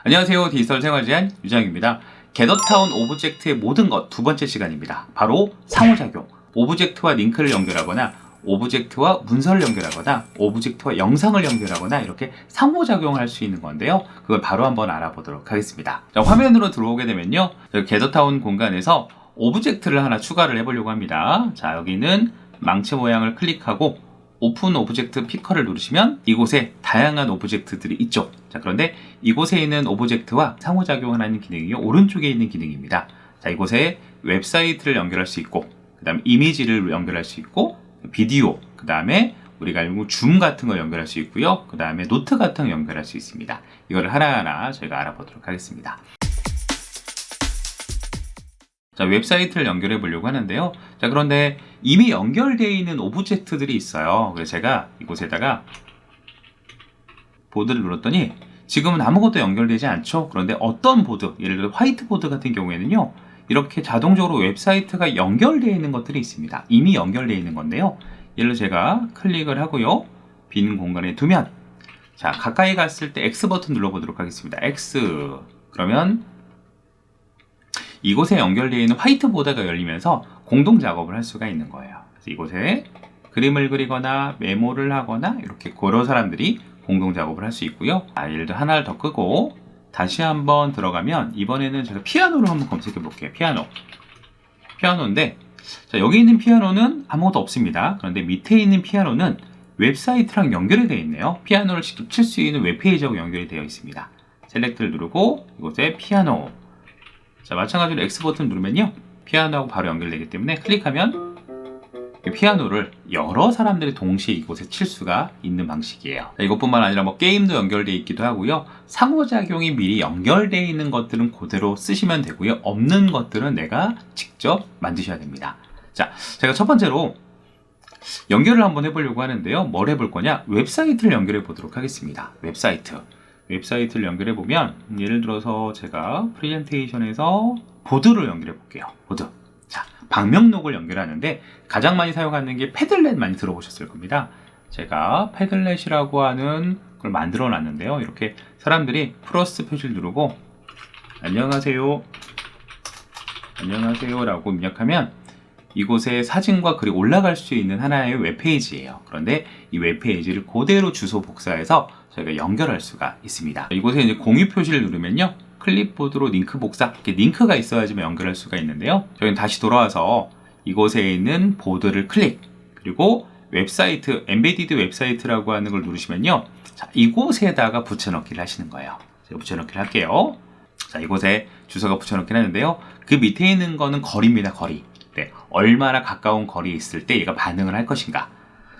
안녕하세요. 디지털 생활 제한 유장입니다. 겟더타운 오브젝트의 모든 것 두 번째 시간입니다. 바로 상호작용. 오브젝트와 링크를 연결하거나 오브젝트와 문서를 연결하거나 오브젝트와 영상을 연결하거나 이렇게 상호작용을 할 수 있는 건데요. 그걸 바로 한번 알아보도록 하겠습니다. 자, 화면으로 들어오게 되면요. 겟더타운 공간에서 오브젝트를 하나 추가를 해보려고 합니다. 자, 여기는 망치 모양을 클릭하고 오픈 오브젝트 피커를 누르시면 이곳에 다양한 오브젝트들이 있죠. 자, 그런데 이곳에 있는 오브젝트와 상호작용을 하는 기능이 오른쪽에 있는 기능입니다. 자, 이곳에 웹사이트를 연결할 수 있고, 그 다음에 이미지를 연결할 수 있고, 비디오, 그 다음에 우리가 알고 줌 같은 걸 연결할 수 있고요. 그 다음에 노트 같은 걸 연결할 수 있습니다. 이거를 하나하나 저희가 알아보도록 하겠습니다. 자, 웹사이트를 연결해 보려고 하는데요. 자, 그런데 이미 연결되어 있는 오브젝트들이 있어요. 그래서 제가 이곳에다가 보드를 눌렀더니 지금은 아무것도 연결되지 않죠. 그런데 어떤 보드, 예를 들어 화이트보드 같은 경우에는요, 이렇게 자동적으로 웹사이트가 연결되어 있는 것들이 있습니다. 이미 연결되어 있는 건데요. 예를 들어 제가 클릭을 하고요, 빈 공간에 두면, 자, 가까이 갔을 때 X 버튼 눌러보도록 하겠습니다. X. 그러면 이곳에 연결되어 있는 화이트보드가 열리면서 공동 작업을 할 수가 있는 거예요. 그래서 이곳에 그림을 그리거나 메모를 하거나 이렇게 여러 사람들이 공동 작업을 할 수 있고요. 예를 들어 하나를 더 끄고 다시 한번 들어가면 이번에는 제가 피아노를 한번 검색해 볼게요. 피아노인데, 자, 여기 있는 피아노는 아무것도 없습니다. 그런데 밑에 있는 피아노는 웹사이트랑 연결이 되어 있네요. 피아노를 직접 칠 수 있는 웹페이지하고 연결이 되어 있습니다. 셀렉트를 누르고 이곳에 피아노. 자, 마찬가지로 X 버튼 누르면요, 피아노하고 바로 연결되기 때문에 클릭하면 피아노를 여러 사람들이 동시에 이곳에 칠 수가 있는 방식이에요. 자, 이것뿐만 아니라 뭐 게임도 연결되어 있기도 하고요. 상호작용이 미리 연결되어 있는 것들은 그대로 쓰시면 되고요. 없는 것들은 내가 직접 만드셔야 됩니다. 자, 제가 첫 번째로 연결을 한번 해보려고 하는데요. 뭘 해볼 거냐? 웹사이트를 연결해 보도록 하겠습니다. 웹사이트를 연결해 보면, 예를 들어서 제가 프레젠테이션에서 보드를 연결해 볼게요. 보드. 자, 방명록을 연결하는데 가장 많이 사용하는 게 패들렛, 많이 들어보셨을 겁니다. 제가 패들렛이라고 하는 걸 만들어 놨는데요. 이렇게 사람들이 플러스 표시를 누르고 안녕하세요 라고 입력하면 이곳에 사진과 글이 올라갈 수 있는 하나의 웹페이지예요. 그런데 이 웹페이지를 그대로 주소 복사해서 저희가 연결할 수가 있습니다. 이곳에 이제 공유 표시를 누르면요, 클립보드로 링크 복사, 이렇게 링크가 있어야지만 연결할 수가 있는데요. 저희는 다시 돌아와서 이곳에 있는 보드를 클릭, 그리고 웹사이트, 엠베디드 웹사이트라고 하는 걸 누르시면요, 자, 이곳에다가 붙여넣기를 하시는 거예요. 제가 붙여넣기를 할게요. 자, 이곳에 주소가 붙여넣기를 하는데요, 그 밑에 있는 거는 거리입니다. 거리. 네, 얼마나 가까운 거리에 있을 때 얘가 반응을 할 것인가.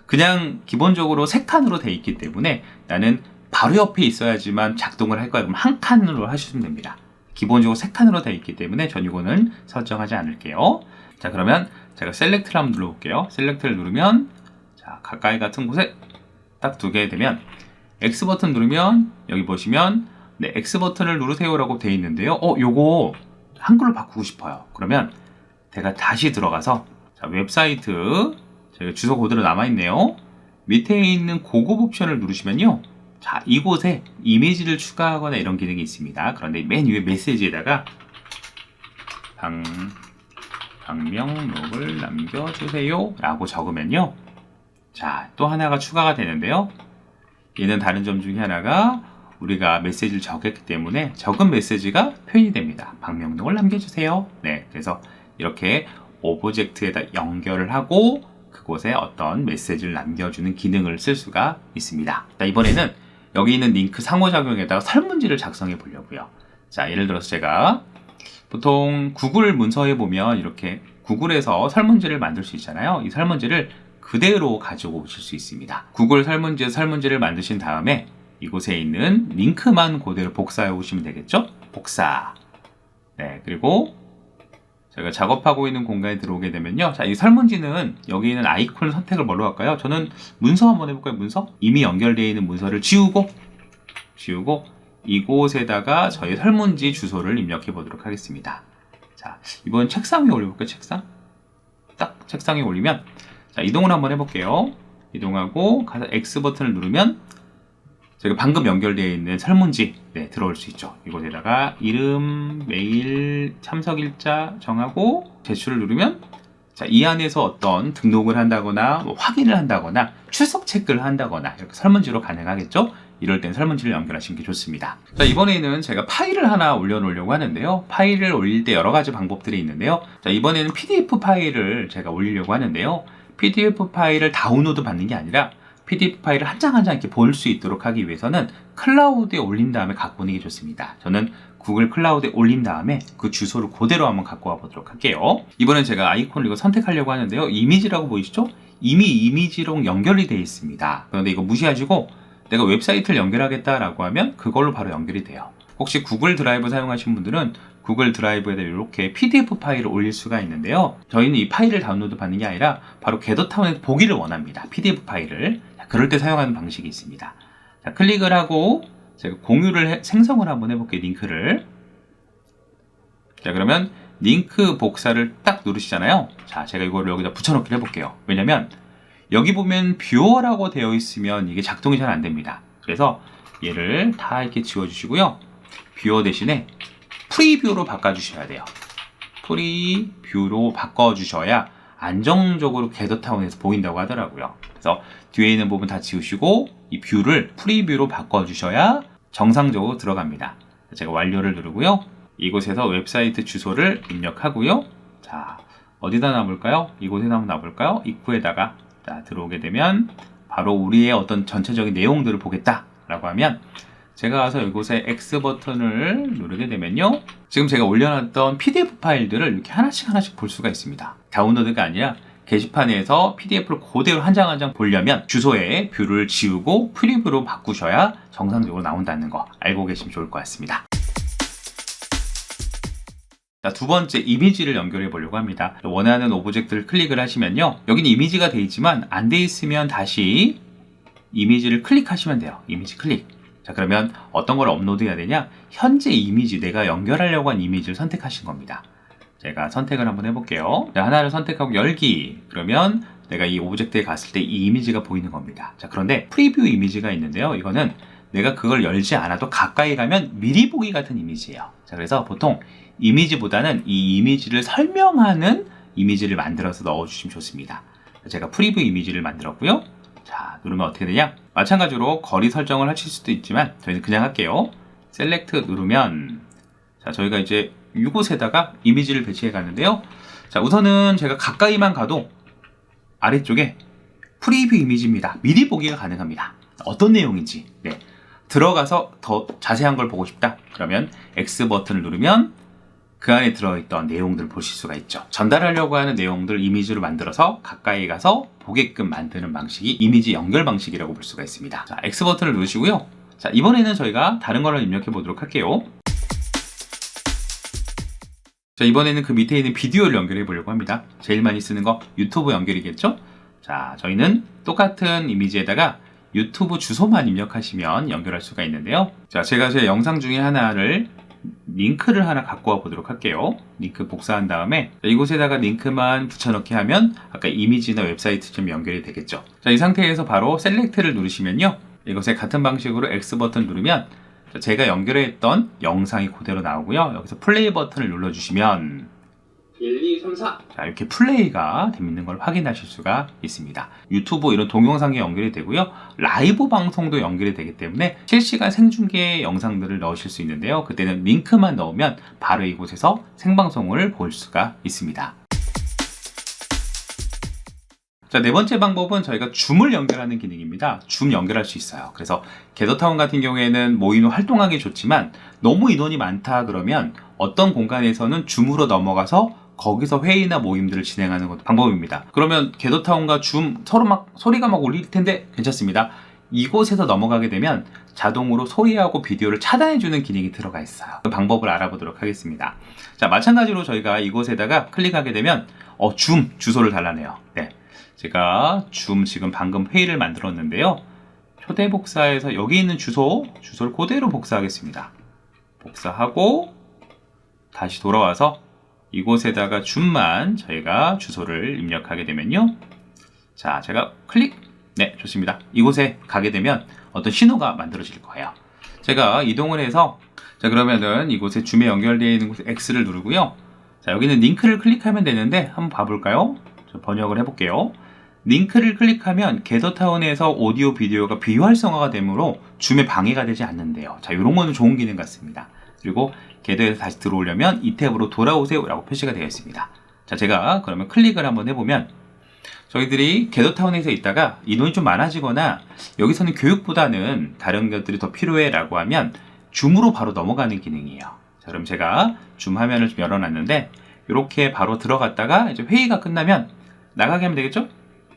그냥 기본적으로 세 칸으로 되어 있기 때문에 나는 바로 옆에 있어야지만 작동을 할 거야. 그럼 한 칸으로 하시면 됩니다. 기본적으로 세 칸으로 되어 있기 때문에 전 이거는 설정하지 않을게요. 자, 그러면 제가 셀렉트를 한번 눌러볼게요. 셀렉트를 누르면, 자, 가까이 같은 곳에 딱 두게 되면 X 버튼 누르면 여기 보시면, 네, X 버튼을 누르세요라고 되어 있는데요. 요거 한글로 바꾸고 싶어요. 그러면 제가 다시 들어가서, 자, 웹사이트, 제가 주소 그대로 남아있네요. 밑에 있는 고급 옵션을 누르시면요, 자, 이곳에 이미지를 추가하거나 이런 기능이 있습니다. 그런데 맨 위에 메시지에다가 방명록을 남겨주세요 라고 적으면요, 자, 또 하나가 추가가 되는데요. 얘는 다른 점 중에 하나가 우리가 메시지를 적었기 때문에 적은 메시지가 표현이 됩니다. 방명록을 남겨주세요. 네, 그래서 이렇게 오브젝트에다 연결을 하고 그곳에 어떤 메시지를 남겨주는 기능을 쓸 수가 있습니다. 자, 이번에는 여기 있는 링크 상호작용에다가 설문지를 작성해 보려고요. 자, 예를 들어서 제가 보통 구글 문서에 보면 이렇게 구글에서 설문지를 만들 수 있잖아요. 이 설문지를 그대로 가지고 오실 수 있습니다. 구글 설문지를 만드신 다음에 이곳에 있는 링크만 그대로 복사해 오시면 되겠죠? 복사. 네, 그리고 제가 작업하고 있는 공간에 들어오게 되면요, 자, 이 설문지는 여기 있는 아이콘 선택을 뭘로 할까요? 저는 문서 한번 해볼까요? 문서? 이미 연결되어 있는 문서를 지우고 이곳에다가 저희 설문지 주소를 입력해 보도록 하겠습니다. 자, 이번 책상 위에 올려볼까요? 딱 책상에 올리면, 자, 이동을 한번 해볼게요. 이동하고 가서 X 버튼을 누르면 제가 방금 연결되어 있는 설문지 들어올 수 있죠. 이곳에다가 이름, 메일, 참석일자 정하고 제출을 누르면 자, 이 안에서 어떤 등록을 한다거나 뭐 확인을 한다거나 출석 체크를 한다거나 이렇게 설문지로 가능하겠죠. 이럴 땐 설문지를 연결하시는 게 좋습니다. 자, 이번에는 제가 파일을 하나 올려놓으려고 하는데요. 파일을 올릴 때 여러 가지 방법들이 있는데요. 자, 이번에는 PDF 파일을 제가 올리려고 하는데요. PDF 파일을 다운로드 받는 게 아니라 PDF 파일을 한 장 한 장 이렇게 볼 수 있도록 하기 위해서는 클라우드에 올린 다음에 갖고 오는 게 좋습니다. 저는 구글 클라우드에 올린 다음에 그 주소를 그대로 한번 갖고 와 보도록 할게요. 이번엔 제가 아이콘을 이거 선택하려고 하는데요. 이미지라고 보이시죠? 이미 이미지로 연결이 되어 있습니다. 그런데 이거 무시하시고 내가 웹사이트를 연결하겠다라고 하면 그걸로 바로 연결이 돼요. 혹시 구글 드라이브 사용하시는 분들은 구글 드라이브에다 이렇게 PDF 파일을 올릴 수가 있는데요. 저희는 이 파일을 다운로드 받는 게 아니라 바로 겟더타운에서 보기를 원합니다. PDF 파일을. 자, 그럴 때 사용하는 방식이 있습니다. 자, 클릭을 하고 제가 공유를 생성을 한번 해볼게요. 링크를. 자, 그러면 링크 복사를 딱 누르시잖아요. 자, 제가 이거를 여기다 붙여넣기를 해볼게요. 왜냐면 여기 보면 뷰어라고 되어 있으면 이게 작동이 잘 안 됩니다. 그래서 얘를 다 이렇게 지워주시고요. 뷰어 대신에 프리뷰로 바꿔주셔야 돼요. 프리뷰로 바꿔주셔야 안정적으로 겟더타운에서 보인다고 하더라고요. 그래서 뒤에 있는 부분 다 지우시고 이 뷰를 프리뷰로 바꿔주셔야 정상적으로 들어갑니다. 제가 완료를 누르고요. 이곳에서 웹사이트 주소를 입력하고요. 자, 어디다 놔볼까요? 이곳에다 한번 놔볼까요? 입구에다가 자, 들어오게 되면 바로 우리의 어떤 전체적인 내용들을 보겠다라고 하면 제가 가서 이곳에 X 버튼을 누르게 되면요. 지금 제가 올려놨던 PDF 파일들을 이렇게 하나씩 볼 수가 있습니다. 다운로드가 아니라 게시판에서 PDF를 그대로 한 장 한 장 보려면 주소에 뷰를 지우고 프리뷰로 바꾸셔야 정상적으로 나온다는 거 알고 계시면 좋을 것 같습니다. 자, 두 번째 이미지를 연결해 보려고 합니다. 원하는 오브젝트를 클릭을 하시면요. 여기는 이미지가 되어 있지만 안 되어 있으면 다시 이미지를 클릭하시면 돼요. 이미지 클릭. 자, 그러면 어떤 걸 업로드해야 되냐? 현재 이미지, 내가 연결하려고 한 이미지를 선택하신 겁니다. 제가 선택을 한번 해볼게요. 자, 하나를 선택하고 열기. 그러면 내가 이 오브젝트에 갔을 때 이 이미지가 보이는 겁니다. 자, 그런데 프리뷰 이미지가 있는데요. 이거는 내가 그걸 열지 않아도 가까이 가면 미리 보기 같은 이미지예요. 자, 그래서 보통 이미지보다는 이 이미지를 설명하는 이미지를 만들어서 넣어주시면 좋습니다. 제가 프리뷰 이미지를 만들었고요. 자, 누르면 어떻게 되냐? 마찬가지로 거리 설정을 하실 수도 있지만 저희는 그냥 할게요. 셀렉트 누르면 자, 저희가 이제 이곳에다가 이미지를 배치해 갔는데요. 자, 우선은 제가 가까이만 가도 아래쪽에 프리뷰 이미지입니다. 미리 보기가 가능합니다. 어떤 내용인지 들어가서 더 자세한 걸 보고 싶다. 그러면 X 버튼을 누르면 그 안에 들어있던 내용들을 보실 수가 있죠. 전달하려고 하는 내용들을 이미지로 만들어서 가까이 가서 보게끔 만드는 방식이 이미지 연결 방식이라고 볼 수가 있습니다. 자, X 버튼을 누르시고요. 자, 이번에는 저희가 다른 거를 입력해 보도록 할게요. 자, 이번에는 그 밑에 있는 비디오를 연결해 보려고 합니다. 제일 많이 쓰는 거 유튜브 연결이겠죠? 자, 저희는 똑같은 이미지에다가 유튜브 주소만 입력하시면 연결할 수가 있는데요. 자, 제가 제 영상 중에 하나를 링크를 하나 갖고 와 보도록 할게요. 링크 복사한 다음에 이곳에다가 링크만 붙여넣기 하면 아까 이미지나 웹사이트처럼 연결이 되겠죠. 자, 이 상태에서 바로 셀렉트를 누르시면요. 이것에 같은 방식으로 X 버튼 누르면 제가 연결했던 영상이 그대로 나오고요. 여기서 플레이 버튼을 눌러주시면 1, 2, 3, 4 자, 이렇게 플레이가 되는 걸 확인하실 수가 있습니다. 유튜브 이런 동영상에 연결이 되고요. 라이브 방송도 연결이 되기 때문에 실시간 생중계 영상들을 넣으실 수 있는데요. 그때는 링크만 넣으면 바로 이곳에서 생방송을 볼 수가 있습니다. 자, 네 번째 방법은 저희가 줌을 연결하는 기능입니다. 줌 연결할 수 있어요. 그래서 겟더타운 같은 경우에는 모임 후 활동하기 좋지만 너무 인원이 많다 그러면 어떤 공간에서는 줌으로 넘어가서 거기서 회의나 모임들을 진행하는 것도 방법입니다. 그러면 겟더타운과 줌 서로 막 소리가 막 울릴 텐데 괜찮습니다. 이곳에서 넘어가게 되면 자동으로 소리하고 비디오를 차단해주는 기능이 들어가 있어요. 그 방법을 알아보도록 하겠습니다. 자, 마찬가지로 저희가 이곳에다가 클릭하게 되면 줌 주소를 달라네요. 네, 제가 줌 지금 방금 회의를 만들었는데요. 초대 복사해서 여기 있는 주소를 그대로 복사하겠습니다. 복사하고 다시 돌아와서 이곳에다가 줌만 저희가 주소를 입력하게 되면요. 자, 제가 클릭 네, 좋습니다. 이곳에 가게 되면 어떤 신호가 만들어질 거예요. 제가 이동을 해서 자, 그러면은 이곳에 줌에 연결되어 있는 곳에 X를 누르고요. 자, 여기는 링크를 클릭하면 되는데 한번 봐볼까요? 번역을 해볼게요. 링크를 클릭하면 게더타운에서 오디오 비디오가 비활성화가 되므로 줌에 방해가 되지 않는데요. 자, 이런 거는 좋은 기능 같습니다. 그리고 게더에서 다시 들어오려면 이 탭으로 돌아오세요 라고 표시가 되어 있습니다. 자, 제가 그러면 클릭을 한번 해보면 저희들이 게더타운에서 있다가 인원이 좀 많아지거나 여기서는 교육보다는 다른 것들이 더 필요해 라고 하면 줌으로 바로 넘어가는 기능이에요. 자, 그럼 제가 줌 화면을 좀 열어놨는데 이렇게 바로 들어갔다가 이제 회의가 끝나면 나가게 하면 되겠죠?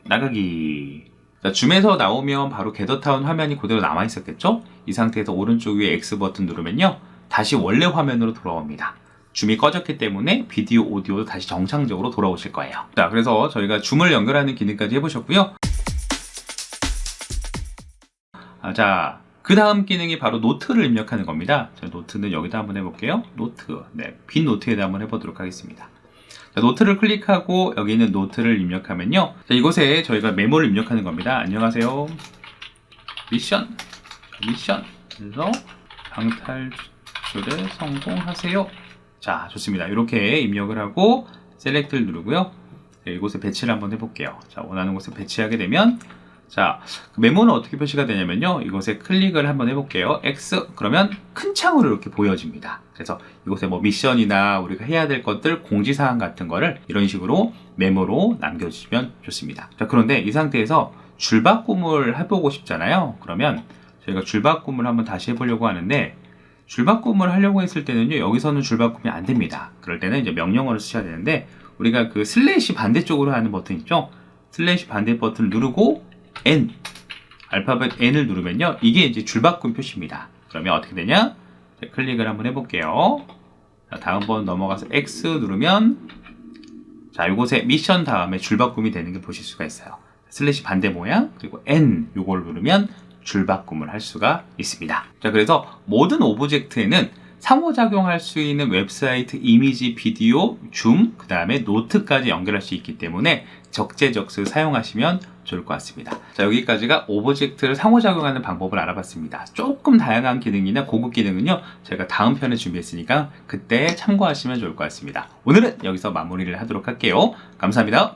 나가기. 자, 줌에서 나오면 바로 게더타운 화면이 그대로 남아 있었겠죠? 이 상태에서 오른쪽 위에 X 버튼 누르면요 다시 원래 화면으로 돌아옵니다. 줌이 꺼졌기 때문에 비디오, 오디오도 다시 정상적으로 돌아오실 거예요. 자, 그래서 저희가 줌을 연결하는 기능까지 해보셨고요. 자, 그 다음 기능이 바로 노트를 입력하는 겁니다. 자, 노트는 여기다 한번 해볼게요. 노트. 네, 빈 노트에다 한번 해보도록 하겠습니다. 자, 노트를 클릭하고 여기 있는 노트를 입력하면요. 자, 이곳에 저희가 메모를 입력하는 겁니다. 안녕하세요. 미션. 그래서 방탈출에 성공하세요. 자, 좋습니다. 이렇게 입력을 하고 셀렉트를 누르고요. 자, 이곳에 배치를 한번 해볼게요. 자, 원하는 곳에 배치하게 되면 자, 메모는 어떻게 표시가 되냐면요. 이곳에 클릭을 한번 해볼게요. X 그러면 큰 창으로 이렇게 보여집니다. 그래서 이곳에 뭐 미션이나 우리가 해야 될 것들 공지사항 같은 거를 이런 식으로 메모로 남겨주시면 좋습니다. 자, 그런데 이 상태에서 줄바꿈을 해보고 싶잖아요. 그러면 저희가 줄바꿈을 한번 다시 해보려고 하는데 줄바꿈을 하려고 했을 때는요. 여기서는 줄바꿈이 안 됩니다. 그럴 때는 이제 명령어를 쓰셔야 되는데 우리가 그 슬래시 반대쪽으로 하는 버튼 있죠? 슬래시 반대 버튼을 누르고 N, 알파벳 N을 누르면요. 이게 이제 줄바꿈 표시입니다. 그러면 어떻게 되냐? 자, 클릭을 한번 해볼게요. 자, 다음번 넘어가서 X 누르면 자, 이곳에 미션 다음에 줄바꿈이 되는 게 보실 수가 있어요. 슬래시 반대 모양, 그리고 N 요걸 누르면 줄바꿈을 할 수가 있습니다. 자, 그래서 모든 오브젝트에는 상호작용할 수 있는 웹사이트, 이미지, 비디오, 줌, 그 다음에 노트까지 연결할 수 있기 때문에 적재적소 사용하시면 좋을 것 같습니다. 자, 여기까지가 오브젝트를 상호작용하는 방법을 알아봤습니다. 조금 다양한 기능이나 고급 기능은요, 저희가 다음 편에 준비했으니까 그때 참고하시면 좋을 것 같습니다. 오늘은 여기서 마무리를 하도록 할게요. 감사합니다.